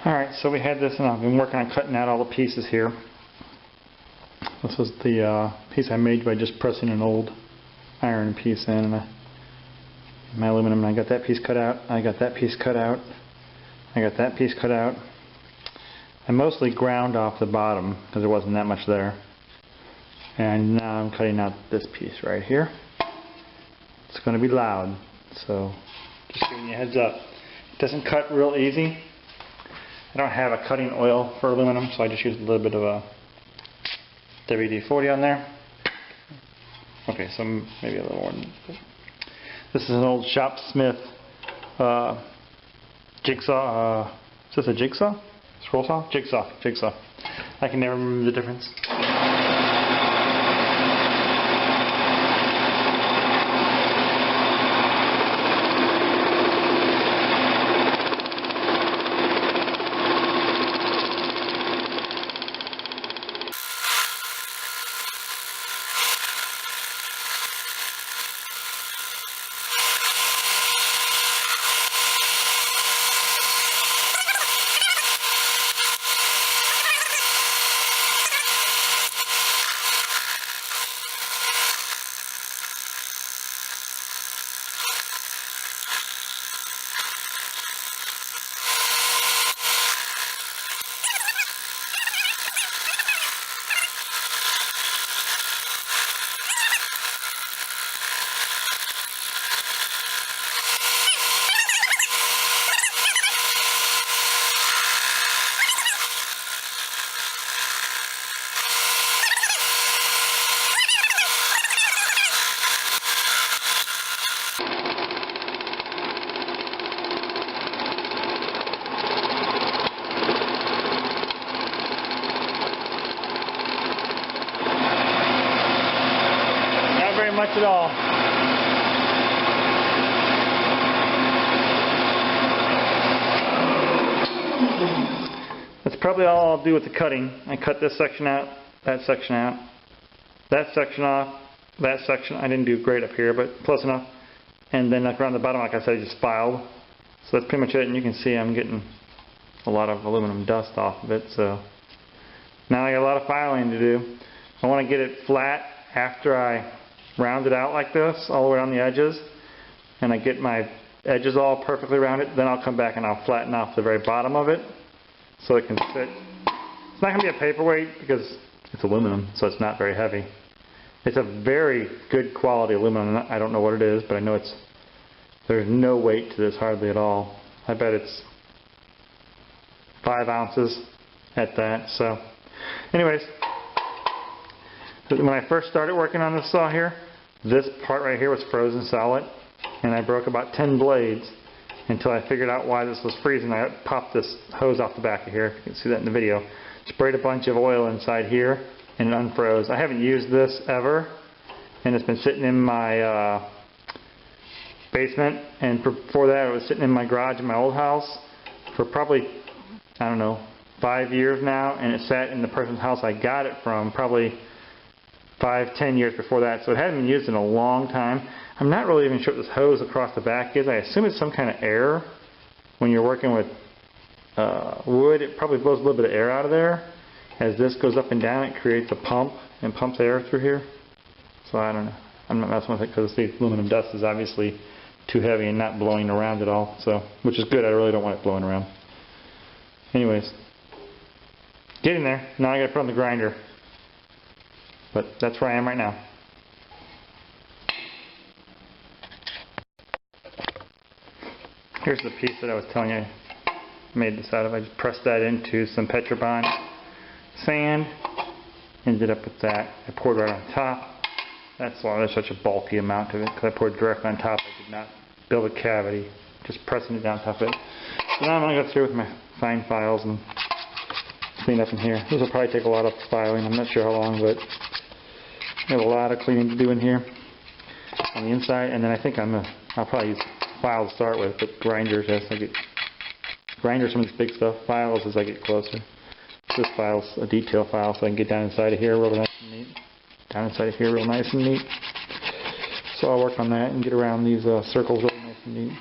Alright, so we had this, and I've been working on cutting out all the pieces here. This was the piece I made by just pressing an old iron piece in, and my aluminum, and I got that piece cut out, I got that piece cut out, I got that piece cut out. I mostly ground off the bottom because there wasn't that much there. And now I'm cutting out this piece right here. It's going to be loud, so just giving you a heads up. It doesn't cut real easy. I don't have a cutting oil for aluminum, so I just use a little bit of a WD-40 on there. Okay, so maybe a little more than this. This is an old Shopsmith jigsaw. Is this a jigsaw? Scroll saw? Jigsaw. I can never remember the difference. Much at all. That's probably all I'll do with the cutting. I cut this section out, that section out, that section off, that section. I didn't do great up here, but close enough. And then around the bottom, like I said, I just filed. So that's pretty much it. And you can see I'm getting a lot of aluminum dust off of it. So now I got a lot of filing to do. I want to get it flat after I round it out like this, all the way around the edges, and I get my edges all perfectly rounded. Then I'll come back and I'll flatten off the very bottom of it so it can fit. It's not going to be a paperweight because it's aluminum, so it's not very heavy. It's a very good quality aluminum. I don't know what it is, but I know there's no weight to this hardly at all. I bet it's 5 ounces at that. So anyways, when I first started working on this saw here, this part right here was frozen solid, and I broke about 10 blades until I figured out why this was freezing. I popped this hose off the back of here. You can see that in the video. Sprayed a bunch of oil inside here, and it unfroze. I haven't used this ever, and it's been sitting in my basement, and before that it was sitting in my garage in my old house for probably, I don't know, 5 years now, and it sat in the person's house I got it from probably 5-10 years before that, so it hadn't been used in a long time. I'm not really even sure what this hose across the back is. I assume it's some kind of air. When you're working with wood, it probably blows a little bit of air out of there. As this goes up and down, it creates a pump and pumps air through here. So I don't know. I'm not messing with it because the aluminum dust is obviously too heavy and not blowing around at all. So, which is good. I really don't want it blowing around. Anyways, getting there. Now I got to put on the grinder. But that's where I am right now. Here's the piece that I was telling you I made this out of. I just pressed that into some Petrobond sand. Ended up with that. I poured right on top. That's why there's such a bulky amount of it, because I poured directly on top. I did not build a cavity, just pressing it down top of it. So now I'm going to go through with my fine files and clean up in here. This will probably take a lot of filing. I'm not sure how long, but I have a lot of cleaning to do in here on the inside, and then I think I'll probably use files to start with, but grinders as I get some of this big stuff, files as I get closer. This file's a detail file, so I can get down inside of here real nice and neat. Down inside of here real nice and neat. So I'll work on that and get around these circles real nice and neat.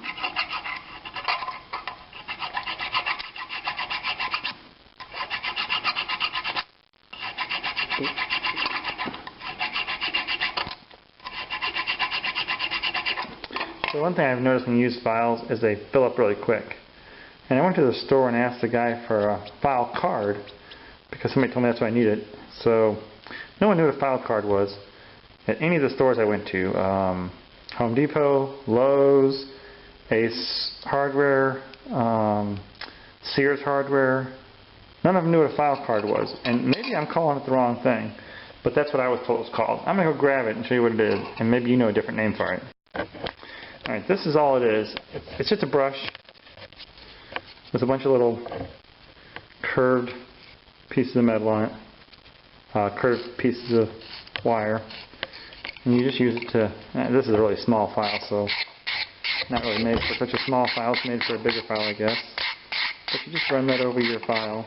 So one thing I've noticed when you use files is they fill up really quick. And I went to the store and asked the guy for a file card because somebody told me that's what I needed. So no one knew what a file card was. At any of the stores I went to, Home Depot, Lowe's, Ace Hardware, Sears Hardware, none of them knew what a file card was. And maybe I'm calling it the wrong thing, but that's what I was told it was called. I'm going to go grab it and show you what it is, and maybe you know a different name for it. Alright, this is all it is. It's just a brush with a bunch of little curved pieces of metal on it, curved pieces of wire, and you just use it to, this is a really small file, so not really made for such a small file, it's made for a bigger file I guess, but you just run that over your file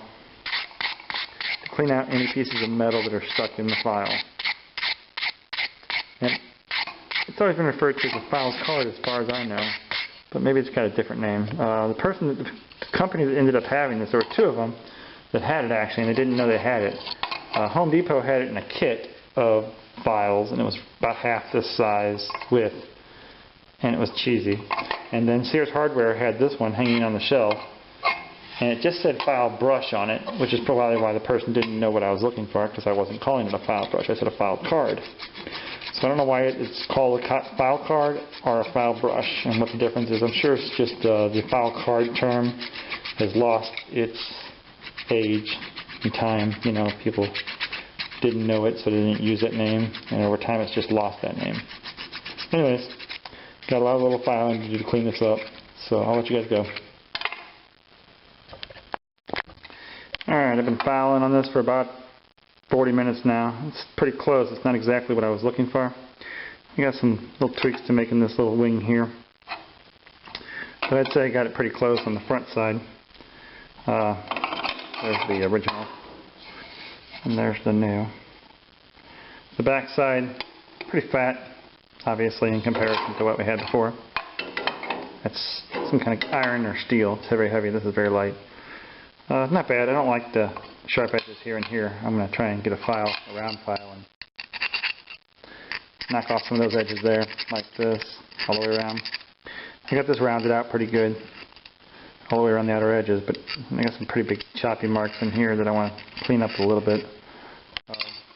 to clean out any pieces of metal that are stuck in the file. And it's always been referred to as a file card as far as I know, but maybe it's got a different name. The company that ended up having this, there were two of them that had it actually, and they didn't know they had it. Home Depot had it in a kit of files, and it was about half this size width, and it was cheesy. And then Sears Hardware had this one hanging on the shelf, and it just said file brush on it, which is probably why the person didn't know what I was looking for, because I wasn't calling it a file brush, I said a file card. So I don't know why it's called a file card or a file brush, and what the difference is. I'm sure it's just the file card term has lost its age in time. You know, people didn't know it, so they didn't use that name, and over time it's just lost that name. Anyways, got a lot of little filing to do to clean this up, so I'll let you guys go. Alright, I've been filing on this for about 40 minutes now. It's pretty close. It's not exactly what I was looking for. I got some little tweaks to making this little wing here. But I'd say I got it pretty close on the front side. There's the original. And there's the new. The back side, pretty fat, obviously, in comparison to what we had before. That's some kind of iron or steel. It's very heavy. This is very light. Not bad. I don't like the sharp edges here and here. I'm going to try and get a round file, and knock off some of those edges there, like this, all the way around. I got this rounded out pretty good, all the way around the outer edges, but I got some pretty big choppy marks in here that I want to clean up a little bit.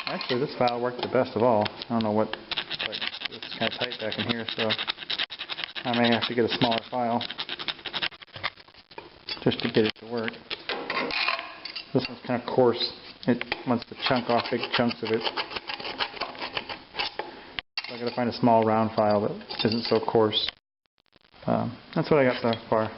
Actually, this file worked the best of all. I don't know what, but it's kind of tight back in here, so I may have to get a smaller file just to get it to work. This one's kind of coarse. It wants to chunk off big chunks of it. So I've got to find a small round file that isn't so coarse. That's what I got so far.